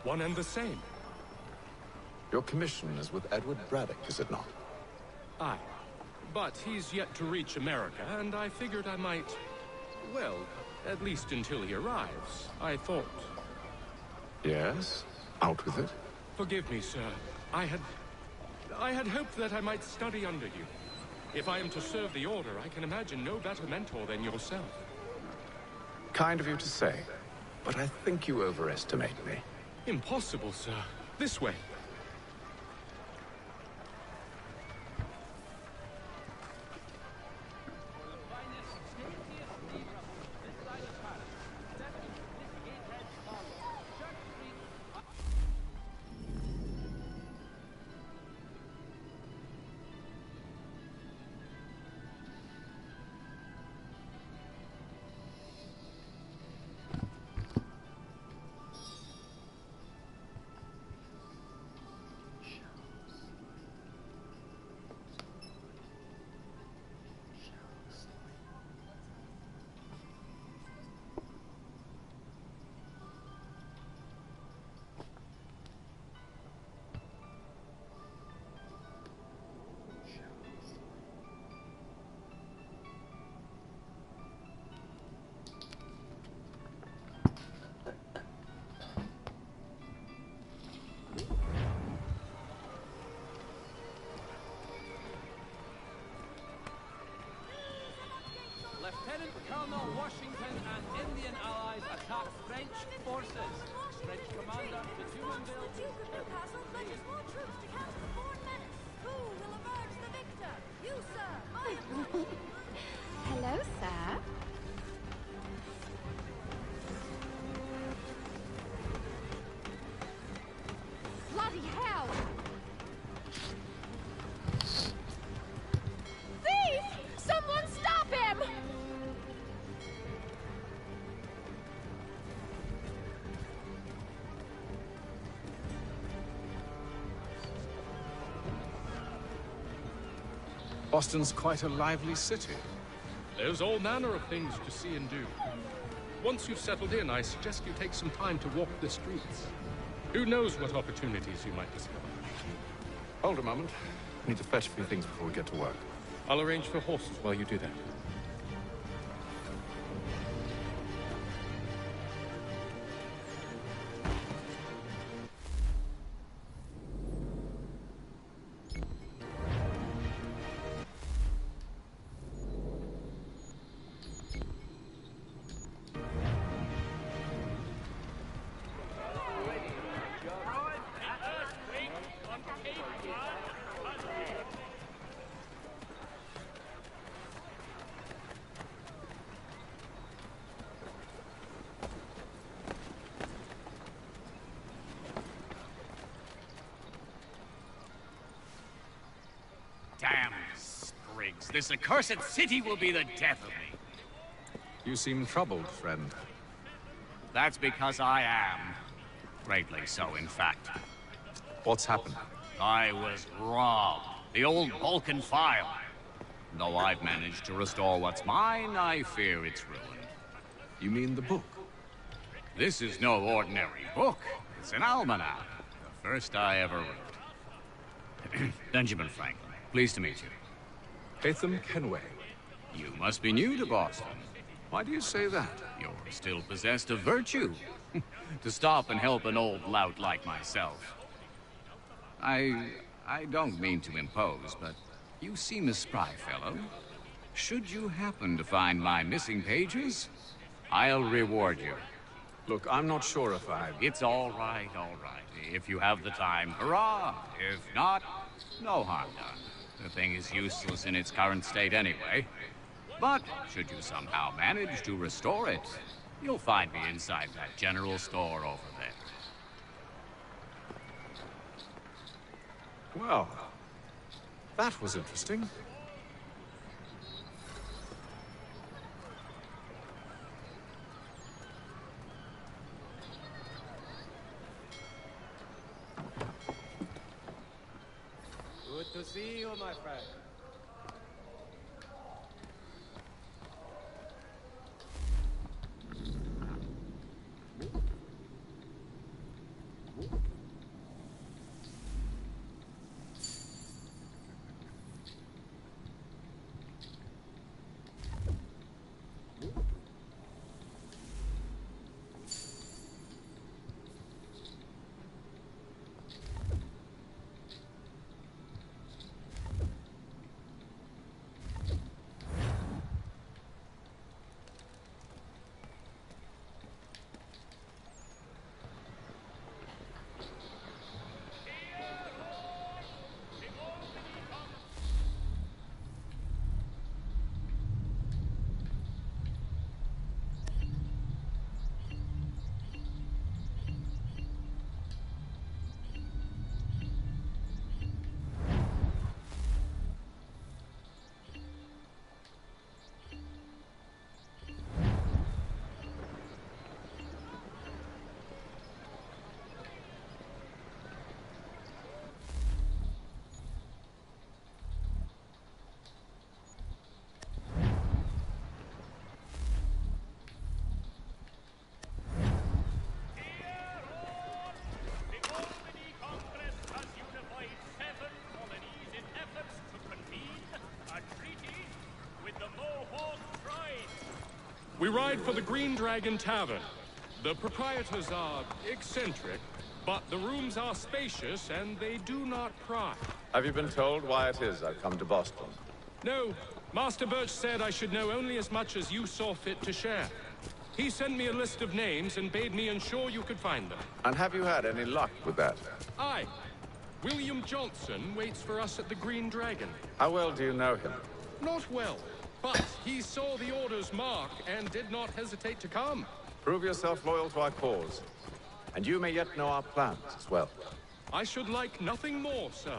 one and the same. Your commission is with Edward Braddock, is it not? Aye. But he's yet to reach America, and I figured I might... Well, at least until he arrives, I thought. Yes? Out with it. Forgive me, sir. I had hoped that I might study under you. If I am to serve the Order, I can imagine no better mentor than yourself. Kind of you to say, but I think you overestimate me. Impossible, sir. This way. Lieutenant Colonel Washington and Indian allies attack French forces. French commander de Jumonville. The Duke of Newcastle pledges more troops to counter the foreign menace. Who will emerge the victor? You, sir. I am. Hello, sir. Bloody hell! Thief! Someone stop him! Boston's quite a lively city. There's all manner of things to see and do. Once you've settled in, I suggest you take some time to walk the streets. Who knows what opportunities you might discover. Hold a moment. I need to fetch a few things before we get to work. I'll arrange for horses while you do that. Damn sprigs. This accursed city will be the death of me. You seem troubled, friend. That's because I am. Greatly so, in fact. What's happened? I was robbed. The old Vulcan file. Though I've managed to restore what's mine, I fear it's ruined. You mean the book? This is no ordinary book. It's an almanac. The first I ever wrote. Benjamin Franklin. Pleased to meet you. Haytham Kenway. You must be new to Boston. Why do you say that? You're still possessed of virtue. To stop and help an old lout like myself. I don't mean to impose, but you seem a spry fellow. Should you happen to find my missing pages, I'll reward you. Look, I'm not sure if I... It's all right, all right. If you have the time, hurrah! If not, no harm done. The thing is useless in its current state anyway. But should you somehow manage to restore it, you'll find me inside that general store over there. Well, that was interesting. Good to see you, my friend. We ride for the Green Dragon Tavern. The proprietors are eccentric, but the rooms are spacious and they do not pry. Have you been told why it is I've come to Boston? No, Master Birch said I should know only as much as you saw fit to share. He sent me a list of names and bade me ensure you could find them. And have you had any luck with that? Aye. William Johnson waits for us at the Green Dragon. How well do you know him? Not well, but he saw the order's mark and did not hesitate to come. Prove yourself loyal to our cause. And you may yet know our plans as well. I should like nothing more, sir.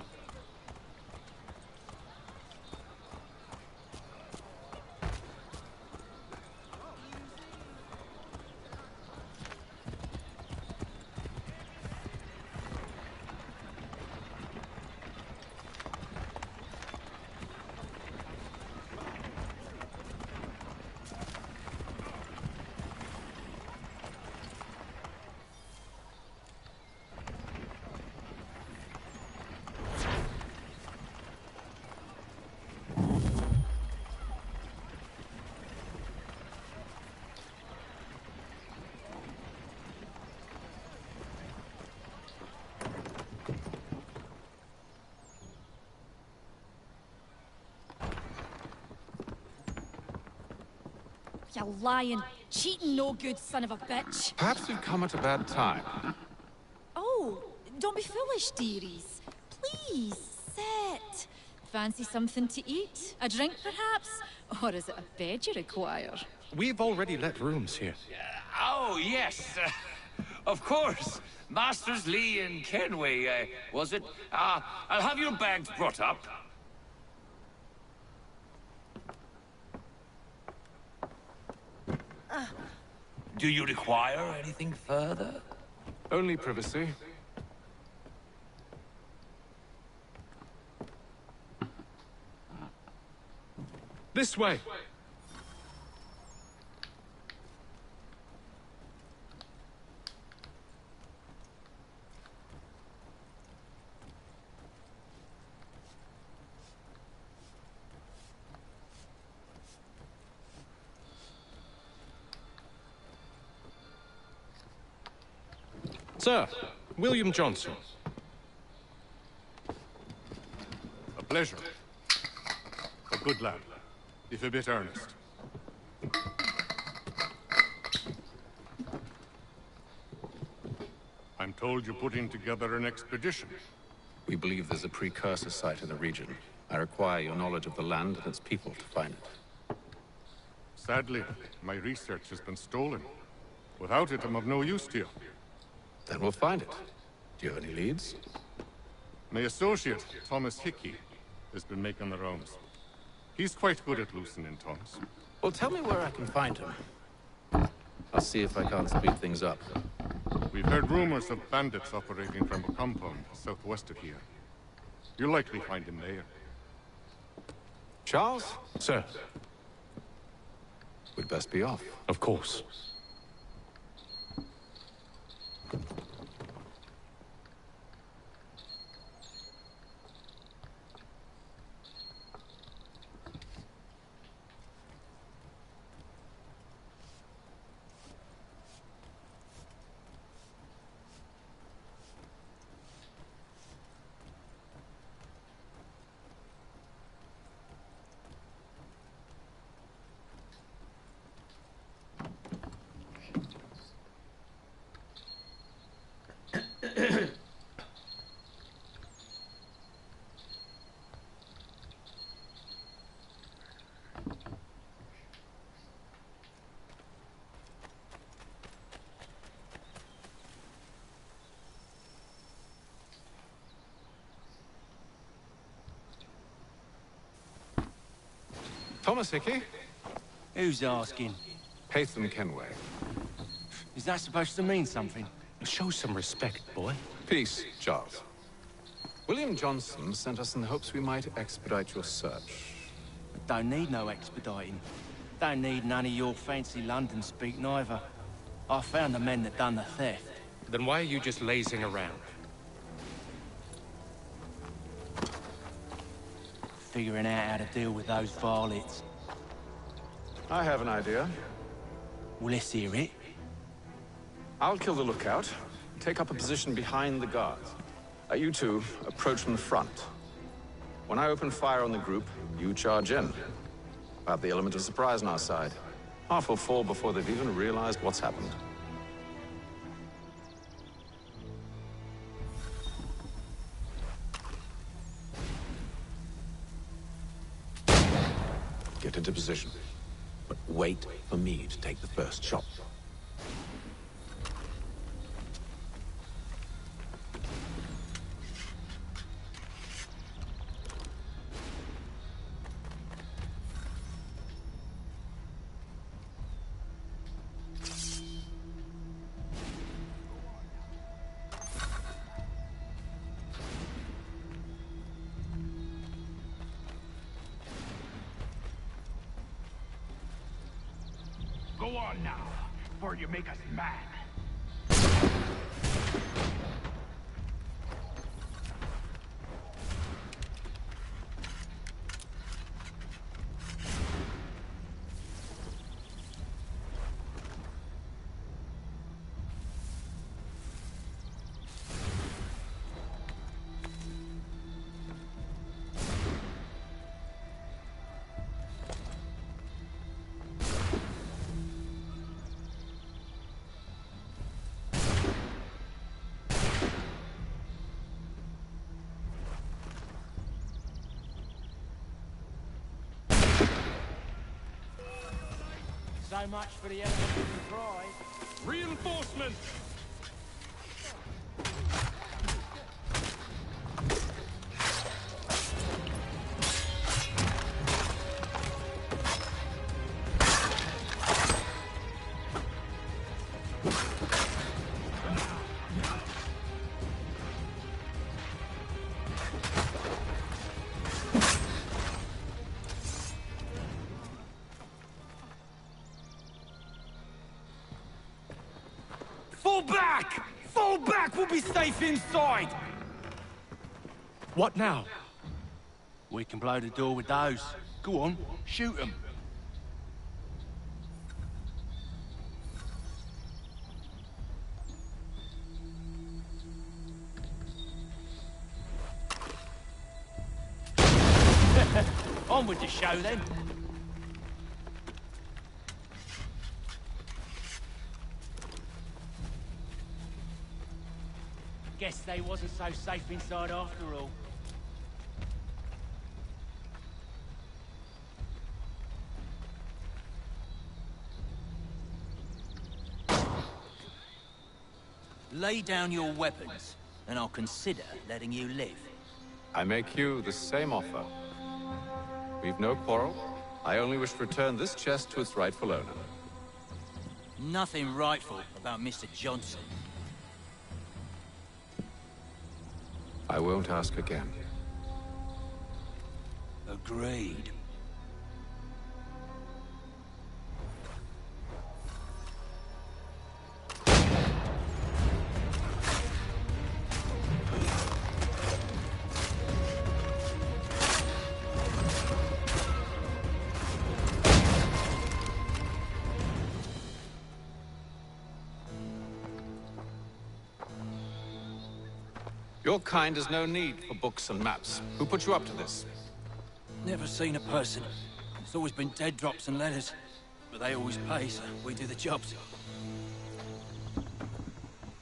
You lying, cheating, no good son of a bitch. Perhaps we've come at a bad time. Oh, don't be foolish, dearies. Please, sit. Fancy something to eat? A drink, perhaps? Or is it a bed you require? We've already let rooms here. Oh, yes. Of course. Masters Lee and Kenway, was it? I'll have your bags brought up. Do you require anything further? Only privacy. This way. Sir, William Johnson. A pleasure. A good lad, if a bit earnest. I'm told you're putting together an expedition. We believe there's a precursor site in the region. I require your knowledge of the land and its people to find it. Sadly, my research has been stolen. Without it, I'm of no use to you. Then we'll find it. Do you have any leads? My associate, Thomas Hickey, has been making the rounds. He's quite good at loosening tongues. Well, tell me where I can find him. I'll see if I can't speed things up. We've heard rumors of bandits operating from a compound southwest of here. You'll likely find him there. Charles? Sir. We'd best be off. Of course. Thomas Hickey? Who's asking? Haytham Kenway. Is that supposed to mean something? Show some respect, boy. Peace, Charles. William Johnson sent us in the hopes we might expedite your search. Don't need no expediting. Don't need none of your fancy London speak neither. I found the men that done the theft. Then why are you just lazing around? Figuring out how to deal with those varlets. I have an idea. Well, let's hear it. I'll kill the lookout. Take up a position behind the guards. You two approach from the front. When I open fire on the group, you charge in. We'll have the element of surprise on our side. Half will fall before they've even realized what's happened. Get into position. But wait for me to take the first shot. Go on now, before you make us mad. So much for the element of surprise. Reinforcements! Fall back! Fall back! We'll be safe inside! What now? We can blow the door with those. Go on, shoot them. On with the show then. Guess they wasn't so safe inside after all. Lay down your weapons, and I'll consider letting you live. I make you the same offer. We've no quarrel. I only wish to return this chest to its rightful owner. Nothing rightful about Mr. Johnson. I won't ask again. Agreed. Your kind has no need for books and maps. Who put you up to this? Never seen a person. It's always been dead drops and letters. But they always pay, so we do the jobs.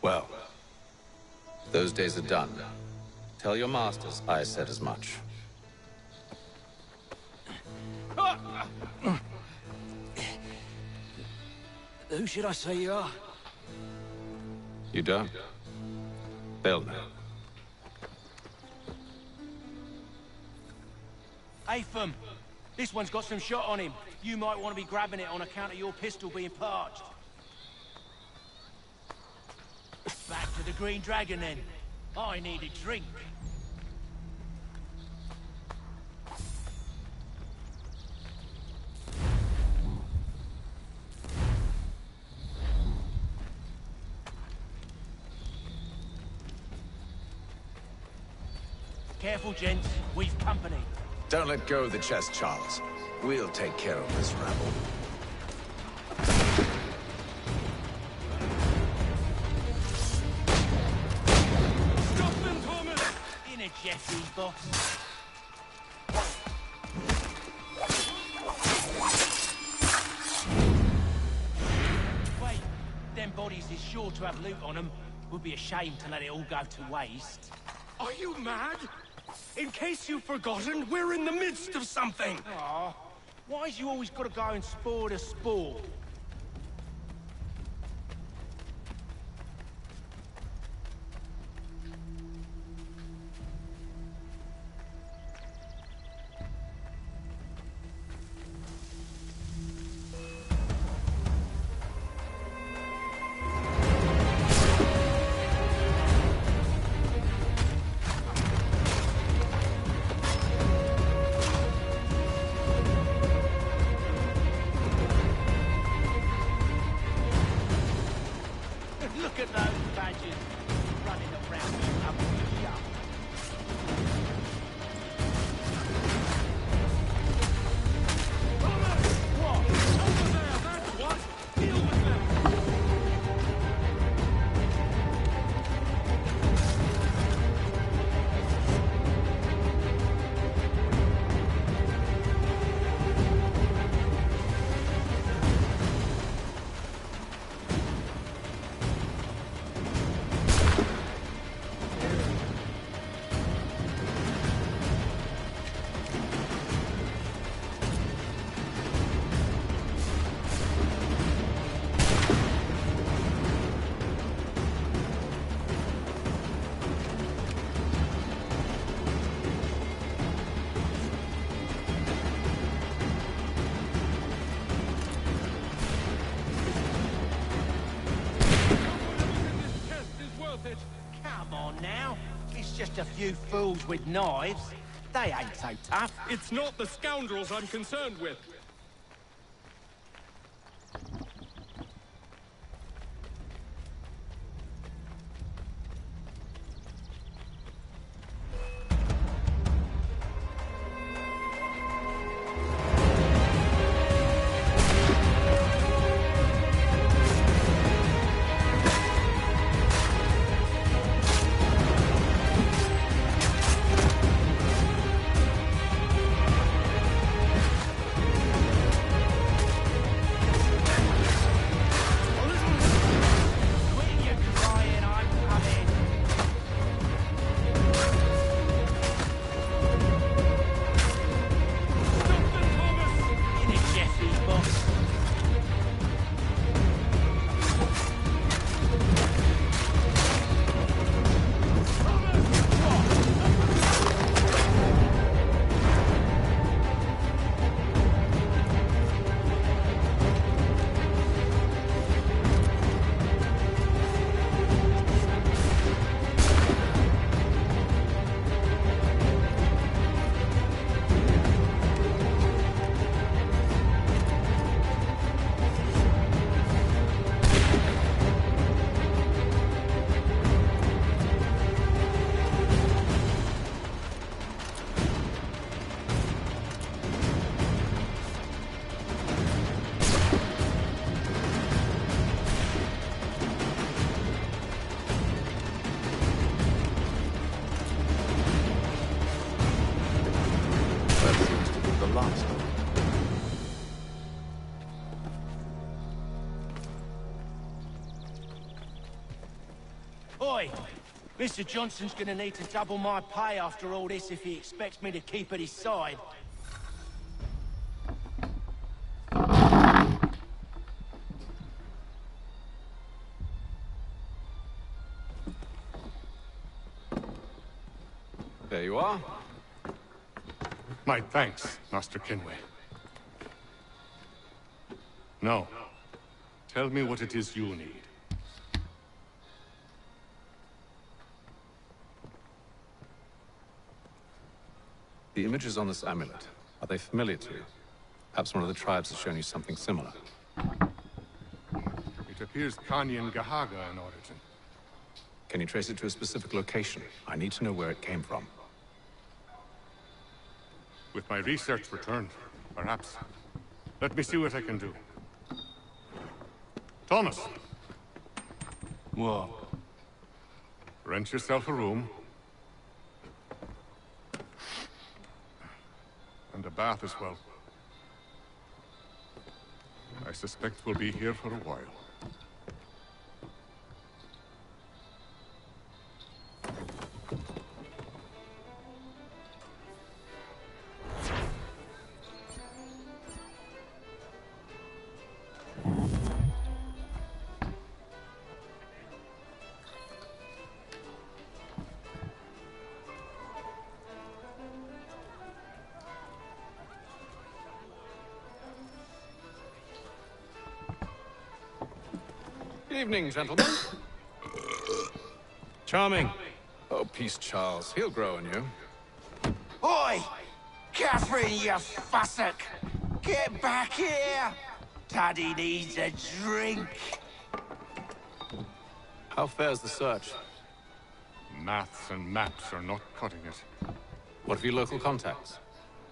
Well, those days are done. Tell your masters I said as much. Who should I say you are? You don't? They'll know. Atham, this one's got some shot on him. You might want to be grabbing it on account of your pistol being parched. Back to the Green Dragon then. I need a drink. Careful, gents. We've company. Don't let go of the chest, Charles. We'll take care of this rabble. Jeffrey, boss. Wait, them bodies is sure to have loot on them. Would be a shame to let it all go to waste. Are you mad? In case you've forgotten, we're in the midst of something! Aw, why's you always gotta go and spoil the sport? Look at those badgers running around up here. What? Over there, that's what! Deal with them! Come on now. It's just a few fools with knives. They ain't so tough. It's not the scoundrels I'm concerned with. Oi! Mr. Johnson's gonna need to double my pay after all this if he expects me to keep at his side. There you are. My thanks, Master Kenway. Now, tell me what it is you need. The images on this amulet, are they familiar to you? Perhaps one of the tribes has shown you something similar. It appears Kanyan Gahaga in origin. Can you trace it to a specific location? I need to know where it came from. With my research returned, perhaps. Let me see what I can do. Thomas! What? Rent yourself a room. bath as well. I suspect we'll be here for a while. Evening, gentlemen. Charming. Oh, peace, Charles. He'll grow on you. Oi! Catherine, you fussock! Get back here! Taddy needs a drink. How fares the search? Maths and maps are not cutting it. What of your local contacts?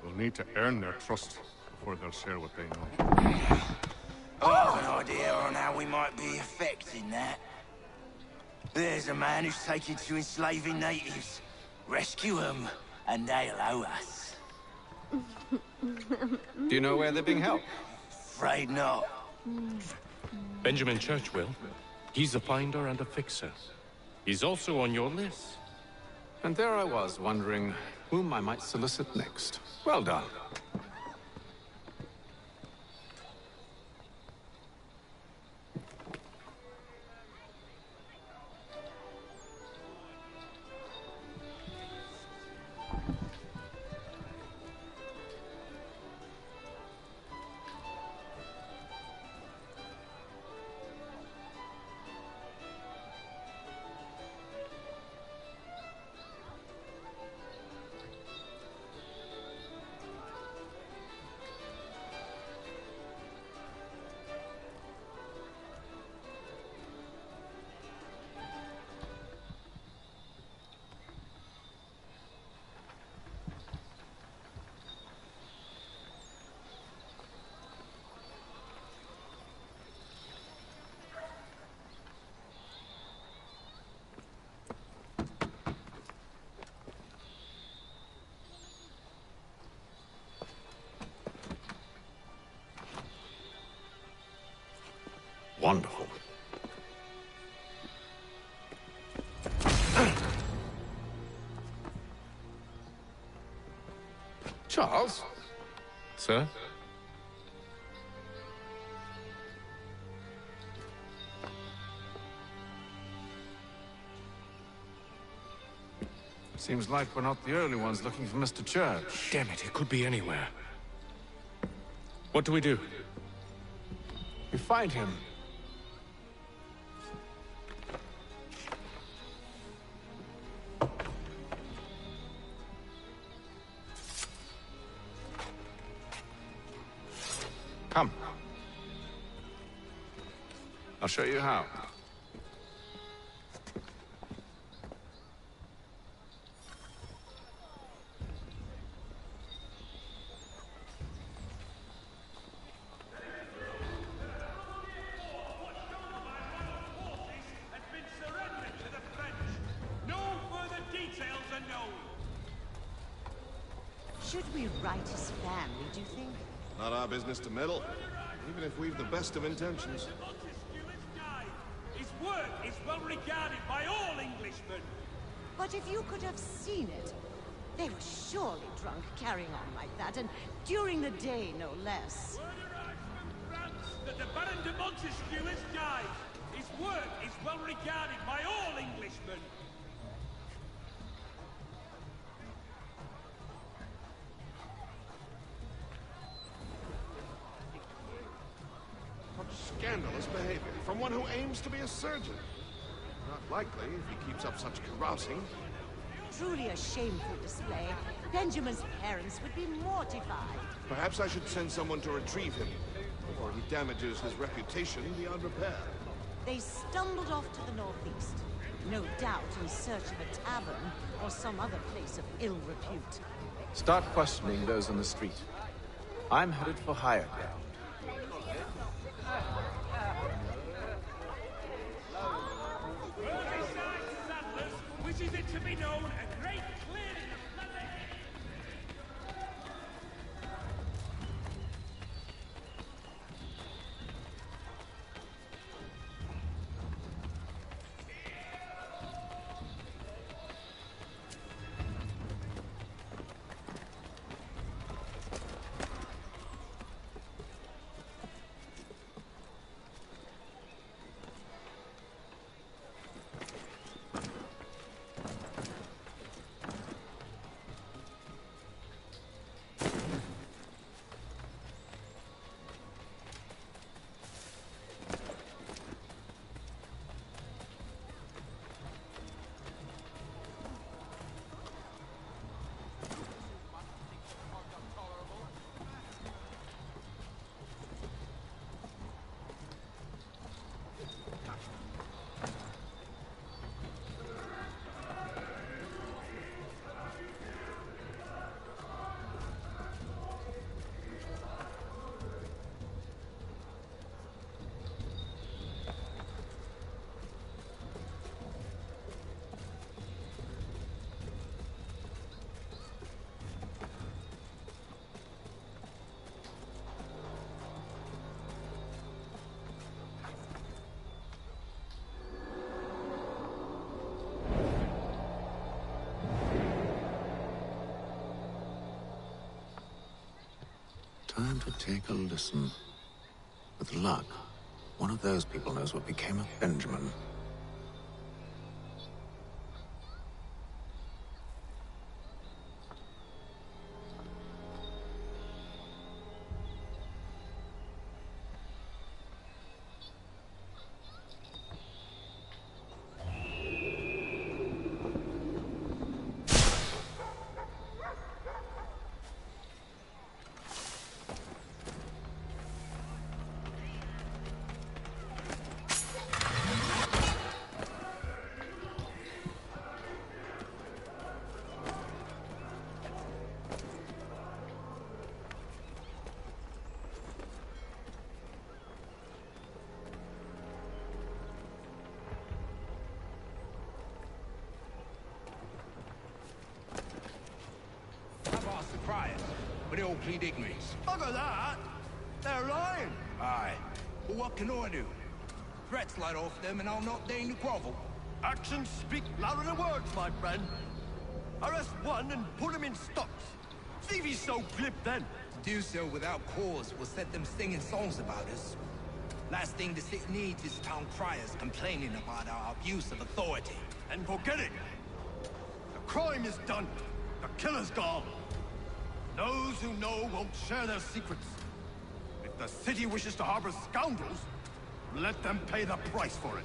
We'll need to earn their trust before they'll share what they know. I've an idea on how we might be affecting that. There's a man who's taken to enslaving natives. Rescue them, and they'll owe us. Do you know where they're being held? Afraid not. Benjamin Church will. He's a finder and a fixer. He's also on your list. And there I was, wondering whom I might solicit next. Well done. Wonderful. Charles? Sir? Seems like we're not the only ones looking for Mr. Church. Damn it, it could be anywhere. What do we do? We find him. Come. I'll show you how. Should we right his family, do you think? Not our business to meddle, even if we've the best of intentions. His work is well regarded by all Englishmen. But if you could have seen it, they were surely drunk carrying on like that, and during the day, no less. Word arrives from France that the Baron de Montesquieu has died. His work is well regarded by all Englishmen. Scandalous behavior from one who aims to be a surgeon. Not likely if he keeps up such carousing. Truly a shameful display. Benjamin's parents would be mortified. Perhaps I should send someone to retrieve him before he damages his reputation beyond repair. They stumbled off to the northeast, no doubt in search of a tavern or some other place of ill repute. Start questioning those on the street. I'm headed for higher ground. Wishes it to be known a great clearing of Time to take a listen. With luck, one of those people knows what became of Benjamin. But they all plead ignorance. Bugger that! They're lying! Aye. But what can I do? Threats light off them and I'll not deign to grovel. Actions speak louder than words, my friend. Arrest one and put him in stocks. See if he's so glib then. To do so without cause will set them singing songs about us. Last thing the city needs is town criers complaining about our abuse of authority. And forget it! The crime is done. The killer's gone. Those who know won't share their secrets. If the city wishes to harbor scoundrels, let them pay the price for it.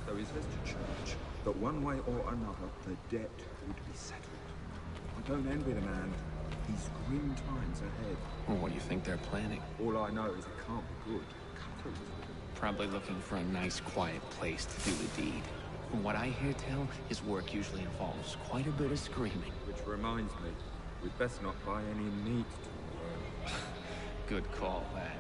Though he says to church that one way or another the debt would be settled. I don't envy the man. He's grim times ahead. Well, what do you think they're planning? All I know is it can't be good. Coupled. Probably looking for a nice, quiet place to do the deed. From what I hear tell, his work usually involves quite a bit of screaming. Which reminds me, we'd best not buy any meat tomorrow. Good call, lad.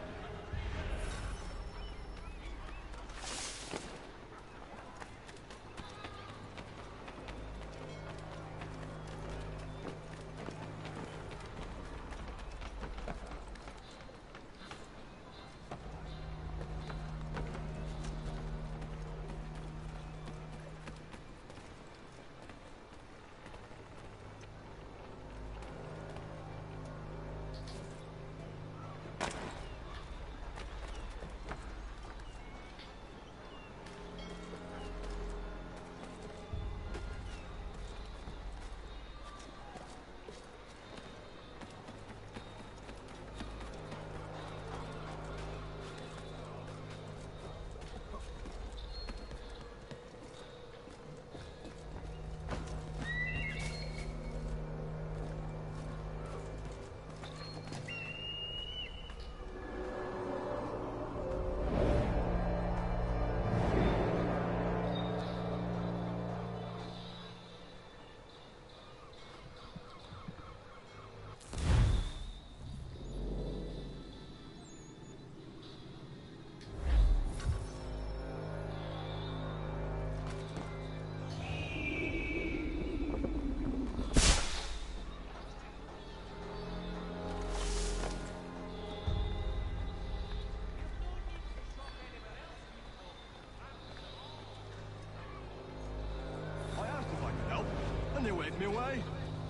They waved me away.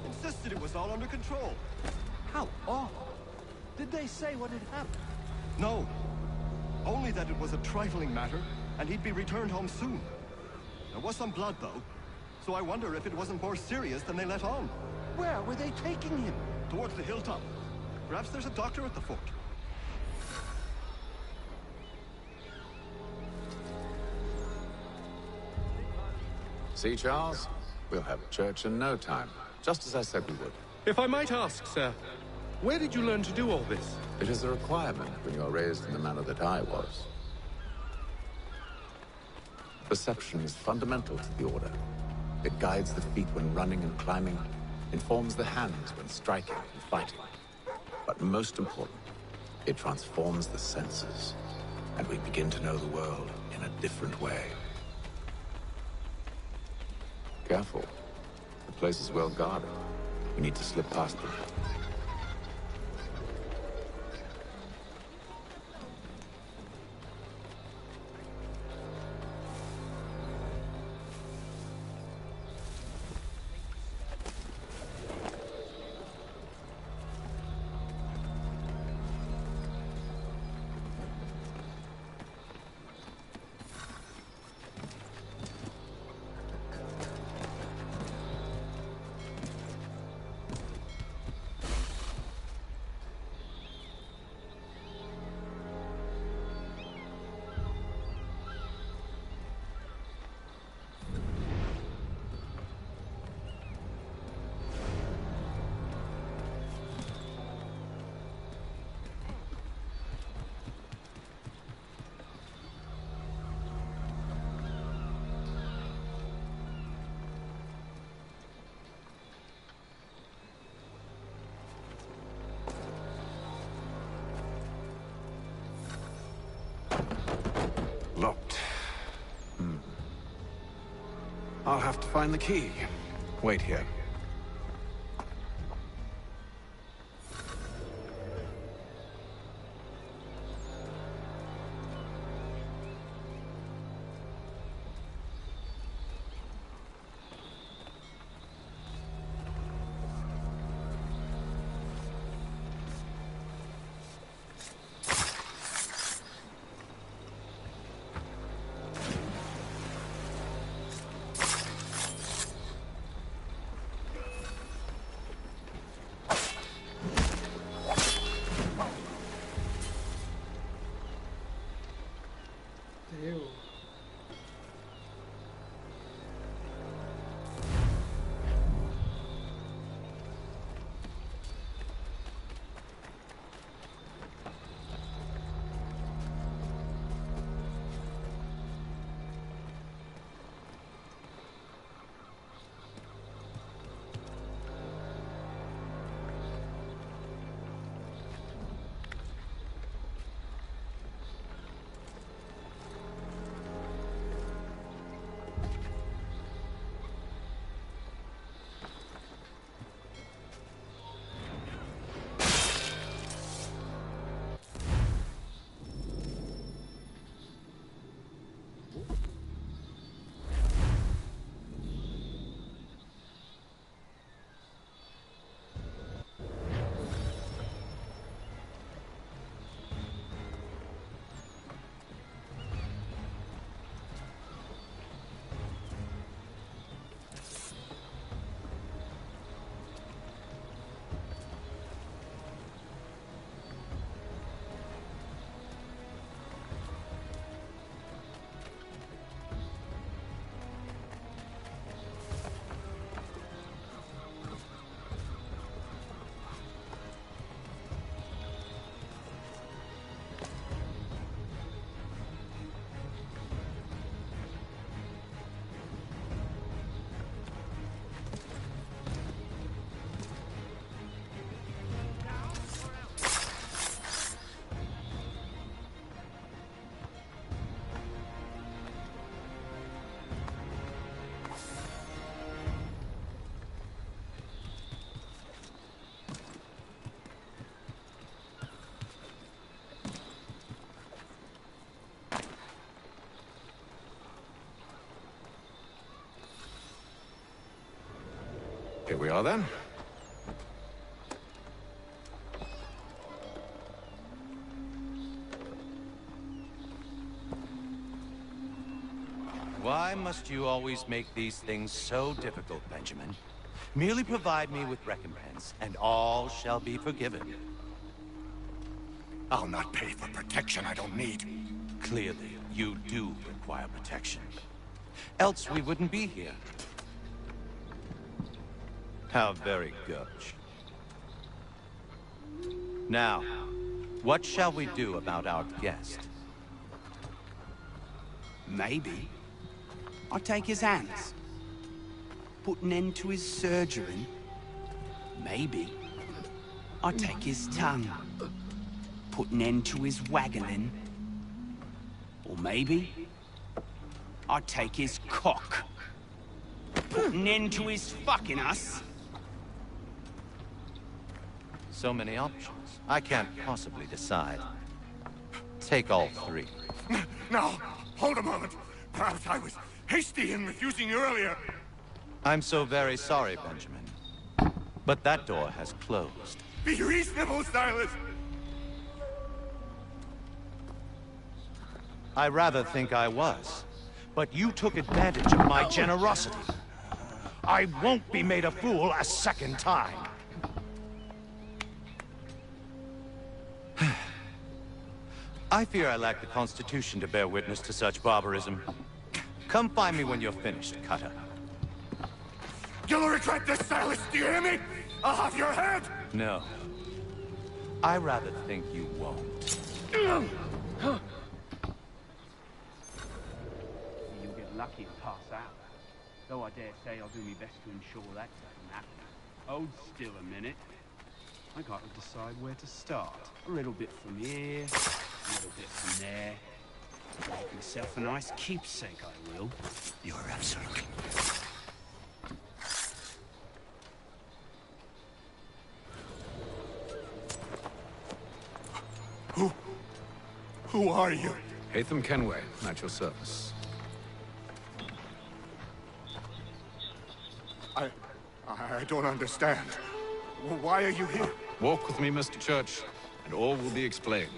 Insisted it was all under control. How odd. Did they say what had happened? No. Only that it was a trifling matter, and he'd be returned home soon. There was some blood, though, so I wonder if it wasn't more serious than they let on. Where were they taking him? Towards the hilltop. Perhaps there's a doctor at the fort. See, Charles? We'll have church in no time, just as I said we would. If I might ask, sir, where did you learn to do all this? It is a requirement when you are raised in the manner that I was. Perception is fundamental to the Order. It guides the feet when running and climbing, informs the hands when striking and fighting. But most important, it transforms the senses, and we begin to know the world in a different way. Careful. The place is well guarded. We need to slip past them. Locked. I'll have to find the key. Wait here. Here we are then. Why must you always make these things so difficult, Benjamin? Merely provide me with recompense, and all shall be forgiven. I'll not pay for protection I don't need. Clearly, you do require protection. Else we wouldn't be here. How very gauche. Now, what shall we do about our guest? Maybe I take his hands. Put an end to his surgery. Maybe. I take his tongue. Put an end to his waggling. Or maybe I take his cock. Put an end to his fucking us. So many options. I can't possibly decide. Take all three. Now, hold a moment. Perhaps I was hasty in refusing you earlier. I'm so very sorry, Benjamin. But that door has closed. Be reasonable, Silas. I rather think I was. But you took advantage of my generosity. I won't be made a fool a second time. I fear I lack the constitution to bear witness to such barbarism. Come find me when you're finished, Cutter. You'll regret this, Silas, do you hear me? I'll have your head! No. I rather think you won't. You'll get lucky and pass out. Though I dare say I'll do my best to ensure that doesn't happen. Hold still a minute. I gotta decide where to start. A little bit from here, a little bit from there. Make myself a nice keepsake, I will. You're absolutely... Who are you? Hatham Kenway, at your service. I don't understand. Why are you here? Walk with me, Mr. Church, and all will be explained.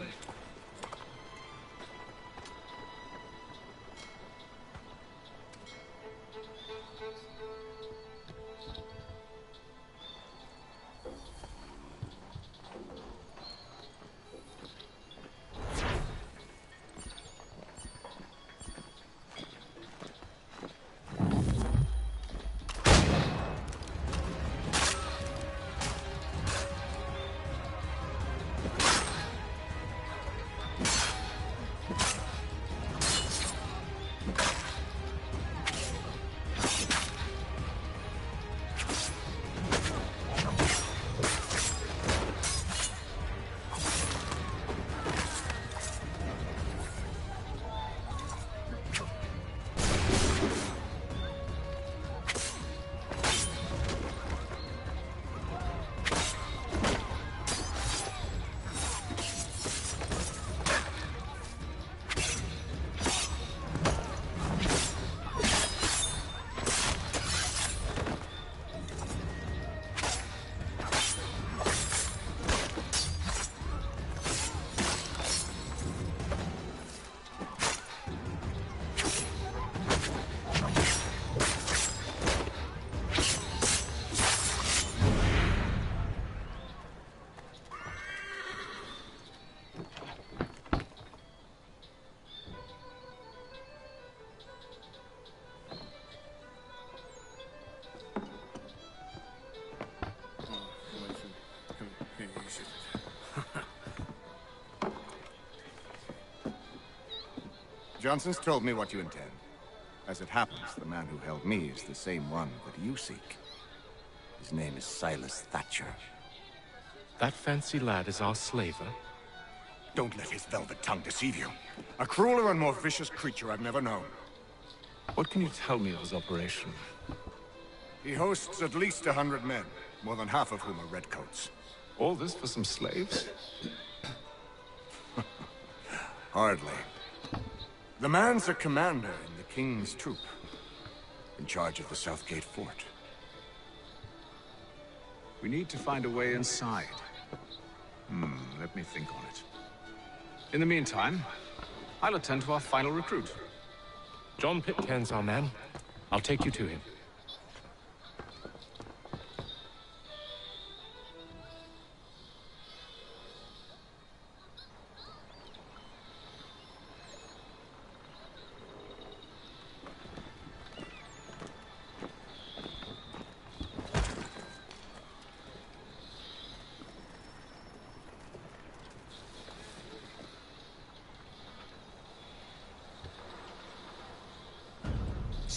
Johnson's told me what you intend. As it happens, the man who held me is the same one that you seek. His name is Silas Thatcher. That fancy lad is our slaver? Don't let his velvet tongue deceive you. A crueler and more vicious creature I've never known. What can you tell me of his operation? He hosts at least 100 men, more than half of whom are redcoats. All this for some slaves? Hardly. The man's a commander in the King's troop, in charge of the Southgate Fort. We need to find a way inside. Let me think on it. In the meantime, I'll attend to our final recruit. John Pitcairn's our man. I'll take you to him.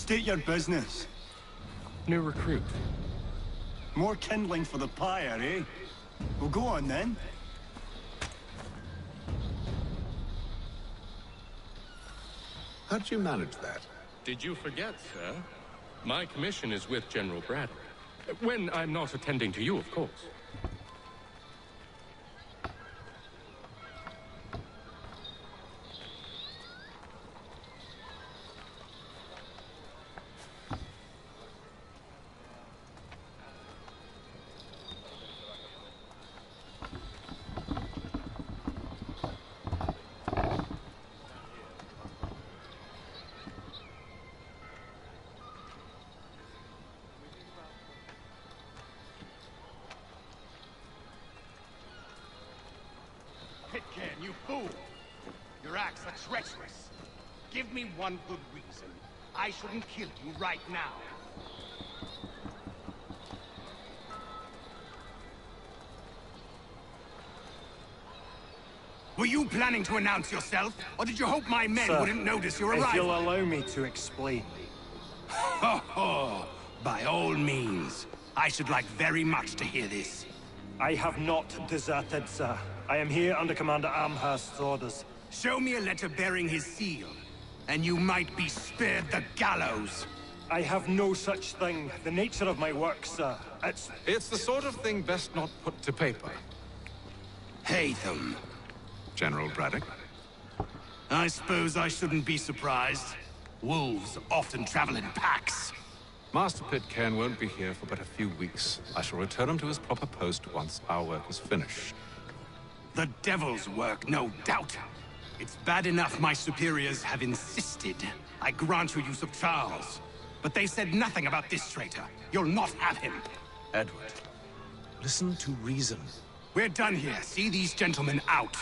State your business. New recruit. More kindling for the pyre, eh? Well, go on then. How'd you manage that? Did you forget, sir? My commission is with General Braddock. When I'm not attending to you, of course. Pitcairn, you fool! Your acts are treacherous. Give me one good reason. I shouldn't kill you right now. Were you planning to announce yourself, or did you hope my men wouldn't notice your arrival? If you'll allow me to explain. Ho ho! By all means. I should like very much to hear this. I have not deserted, sir. I am here under Commander Amherst's orders. Show me a letter bearing his seal, and you might be spared the gallows. I have no such thing. The nature of my work, sir, It's the sort of thing best not put to paper. Hatham. General Braddock? I suppose I shouldn't be surprised. Wolves often travel in packs. Master Pitcairn won't be here for but a few weeks. I shall return him to his proper post once our work is finished. The devil's work, no doubt. It's bad enough my superiors have insisted I grant you use of Charles. But they said nothing about this traitor. You'll not have him. Edward, listen to reason. We're done here. See these gentlemen out.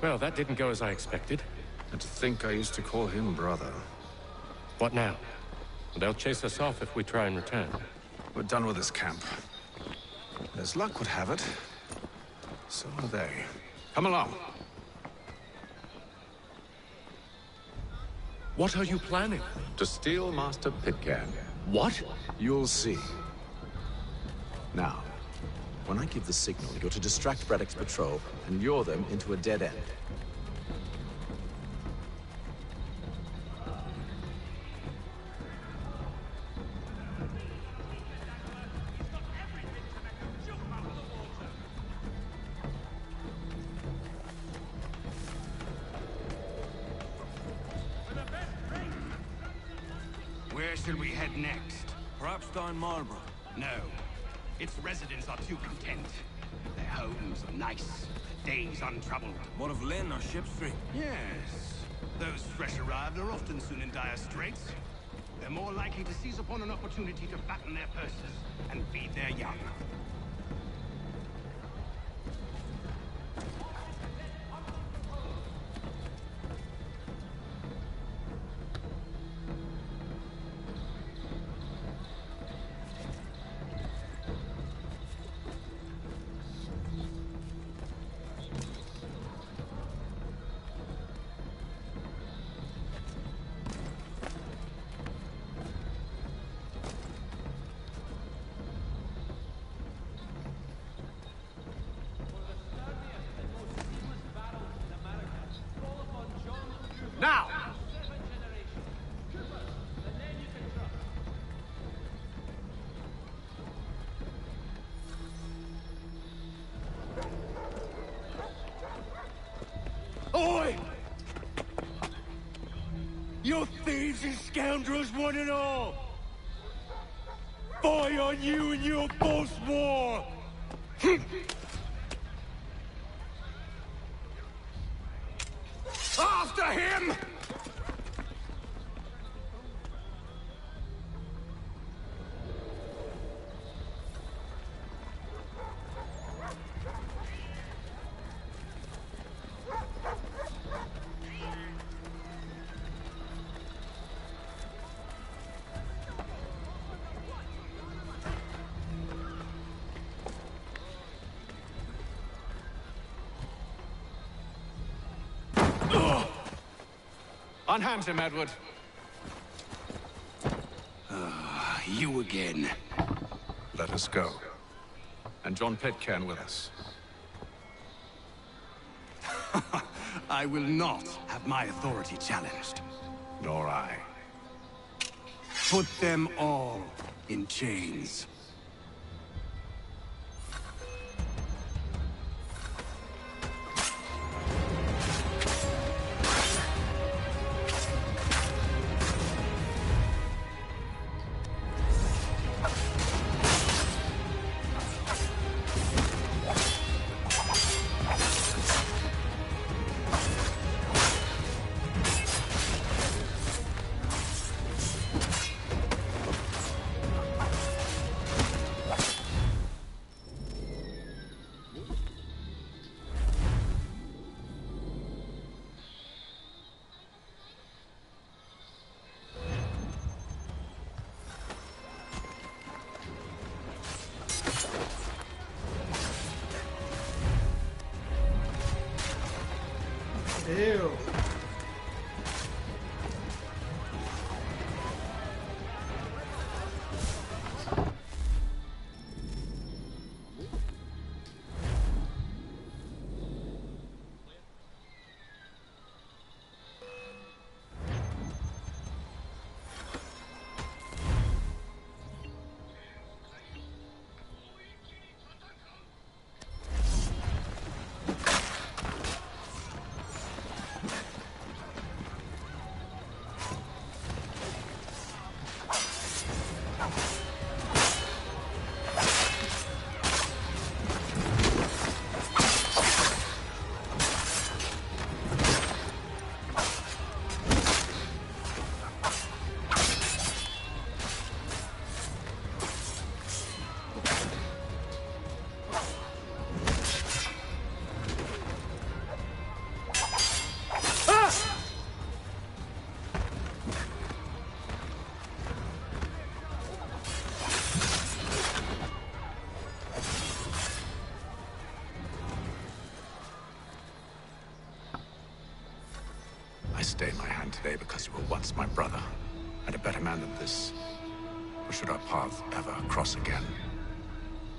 Well, that didn't go as I expected. And to think I used to call him brother. What now? They'll chase us off if we try and return. We're done with this camp. As luck would have it, so are they. Come along. What are you planning? To steal Master Pitcairn. What? You'll see. Now, when I give the signal, you're to distract Braddock's patrol and lure them into a dead end. Where should we head next? Perhaps down Marlborough. No. Its residents are too content. Their homes are nice, their days untroubled. What of Lynn or Ship Street? Yes. Those fresh arrived are often soon in dire straits. They're more likely to seize upon an opportunity to fatten their purses and feed their young. Now! Oi! You thieves and scoundrels, one and all! Fie on you and your false war! After him! Unhand him, Edward. You again. Let us go. And John Pitcairn with us. I will not have my authority challenged. Nor I. Put them all in chains. Ew. I stay my hand today because you were once my brother, and a better man than this. Or should our paths ever cross again,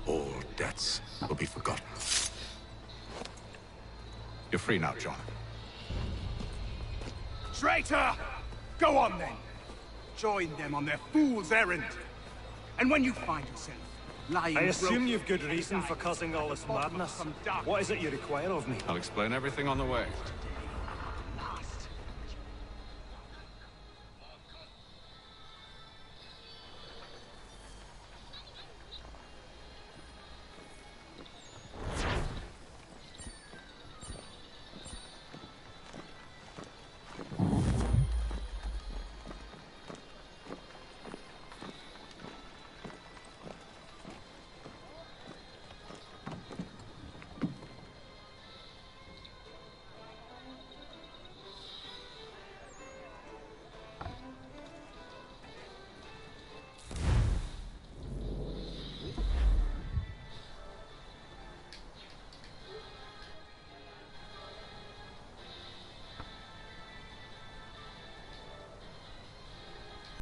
all debts will be forgotten. You're free now, John. Traitor! Go on then! Join them on their fool's errand. And when you find yourself lying... I assume you've good reason for causing all this madness. What is it you require of me? I'll explain everything on the way.